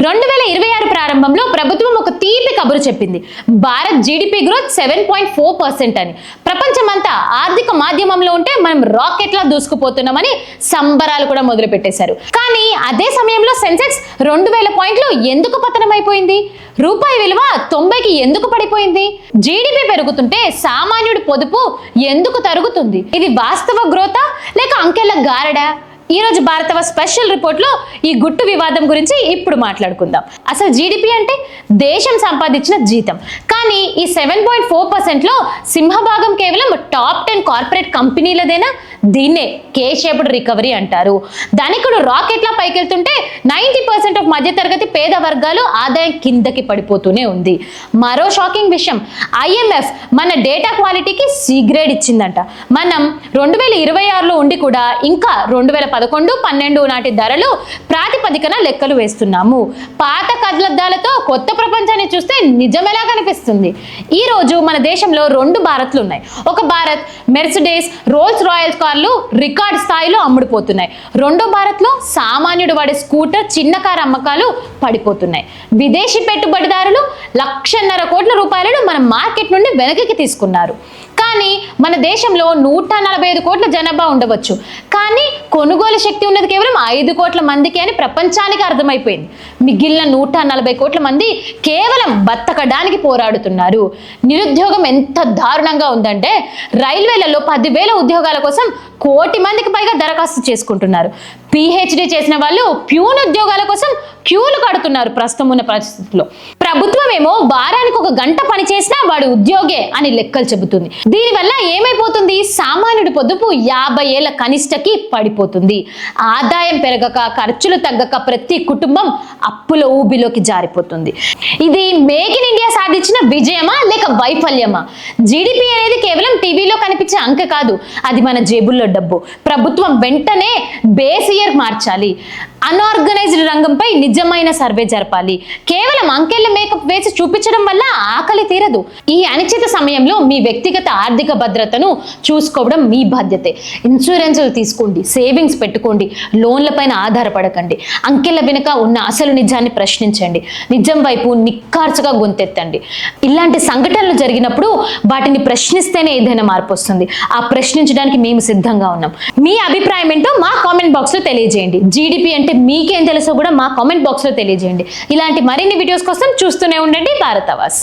2026 ప్రారంభంలో ప్రభుత్వం ఒక తీపి కబురు చెప్పింది. భారత్ జీడిపి గ్రోత్ 7.4% అని. ప్రపంచమంతా ఆర్థిక మాధ్యమంలో ఉంటే మనం రాకెట్లా దూసుకుపోతున్నామని సంబరాలు కూడా మొదలు పెట్టేశారు. కానీ అదే సమయంలో సెన్సెక్స్ 2000 పాయింట్లు ఎందుకు పతనమైపోయింది? రూపాయి విలువ 90కి ఎందుకు పడిపోయింది? జీడిపి పెరుగుతుంటే సామాన్యుడి పొదుపు ఎందుకు తరుగుతుంది? ఇది వాస్తవ గ్రోతా లేక అంకెల గారడా? ఈ రోజు భారతవ స్పెషల్ రిపోర్ట్ లో ఈ గుట్టు వివాదం గురించి ఇప్పుడు మాట్లాడుకుందాం. అసలు జీడిపి అంటే దేశం సంపాదించిన జీతం. కానీ ఈ 7.4% లో సింహభాగం కేవలం టాప్ 10 కార్పొరేట్ కంపెనీలదేనా? దీన్నే కే షేప్డ్ రికవరీ అంటారు. ధనికుడు రాకెట్లా పైకెళ్తుంటే 90% ఆఫ్ మధ్యతరగతి పేద వర్గాలు ఆదాయం కిందకి పడిపోతూనే ఉంది. మరో షాకింగ్ విషయం, IMF మన డేటా క్వాలిటీకి సి గ్రేడ్ ఇచ్చిందంట. మనం 2026లో ఉండి కూడా ఇంకా 2011-12 నాటి ధరలు ప్రాతిపదికన లెక్కలు వేస్తున్నాము. పాత కళ్ళద్దాలతో కొత్త ప్రపంచాన్ని చూస్తే నిజం ఎలా కనిపిస్తుంది? ఈ రోజు మన దేశంలో 2 భారత్లు ఉన్నాయి. ఒక భారత్ మెర్సిడెస్, రోల్స్ రాయల్స్ కార్లు రికార్డ్ స్థాయిలో అమ్ముడుపోతున్నాయి. రెండో భారత్ లో సామాన్యుడు వాడే స్కూటర్, చిన్న కారు అమ్మకాలు పడిపోతున్నాయి. విదేశీ పెట్టుబడిదారులు 1,50,000 కోట్ల రూపాయలను మన మార్కెట్ నుండి వెనక్కి తీసుకున్నారు. కానీ మన దేశంలో 145 కోట్ల జనాభా ఉండవచ్చు, కానీ కొనుగోలు శక్తి ఉన్నది కేవలం 5 కోట్ల మందికి అని ప్రపంచానికి అర్థమైపోయింది. మిగిలిన 140 కోట్ల మంది కేవలం బతకడానికి పోరాడుతున్నారు. నిరుద్యోగం ఎంత దారుణంగా ఉందంటే రైల్వేలలో 10,000 ఉద్యోగాల కోసం 1 కోటి మందికి పైగా దరఖాస్తు చేసుకుంటున్నారు. PhD చేసిన వాళ్ళు ప్యూన్ ఉద్యోగాల కోసం క్యూలు కడుతున్నారు. ప్రస్తుతం ఉన్న పరిస్థితుల్లో ప్రభుత్వం ఏమో వారానికి 1 గంట పని చేసినా వాడు ఉద్యోగే అని లెక్కలు చెబుతుంది. దీనివల్ల ఏమైపోతుంది? సామాన్యుడి పొదుపు 50 ఏళ్ల కనిష్టకి పడిపోతుంది. ఆదాయం పెరగక, ఖర్చులు తగ్గక ప్రతి కుటుంబం అప్పుల ఊబిలోకి జారిపోతుంది. ఇది మేక్ ఇన్ ఇండియా సాధించిన విజయమా లేక వైఫల్యమా? జీడిపి అనేది కేవలం టీవీలో కనిపించే అంకె కాదు, అది మన జేబుల్లో డబ్బు. ప్రభుత్వం వెంటనే బేస్ ఇయర్ మార్చాలి. అన్ఆర్గనైజ్డ్ రంగంపై నిజమైన సర్వే జరపాలి. కేవలం అంకెళ్ళ మేకప్ వేసి చూపించడం వల్ల ఆకలి తీరదు. ఈ అనిశ్చిత సమయంలో మీ వ్యక్తిగత ఆర్థిక భద్రతను చూసుకోవడం మీ బాధ్యతే. ఇన్సూరెన్సులు తీసుకోండి, సేవింగ్స్ పెట్టుకోండి, లోన్లపైన ఆధారపడకండి. అంకెల వెనుక ఉన్న అసలు నిజాన్ని ప్రశ్నించండి. నిజం వైపు నిక్కార్చుగా గొంతెత్తండి. ఇలాంటి సంఘటనలు జరిగినప్పుడు వాటిని ప్రశ్నిస్తేనే ఏదైనా మార్పు వస్తుంది. ఆ ప్రశ్నించడానికి మేము సిద్ధంగా ఉన్నాం. మీ అభిప్రాయం ఏంటో మా కామెంట్ బాక్స్ లో తెలియజేయండి. జీడిపి అంటే మీకేం తెలుసో కూడా మా కామెంట్ బాక్స్ లో తెలియజేయండి. ఇలాంటి మరిన్ని వీడియోస్ కోసం చూస్తూనే ఉండండి భారతవాస్.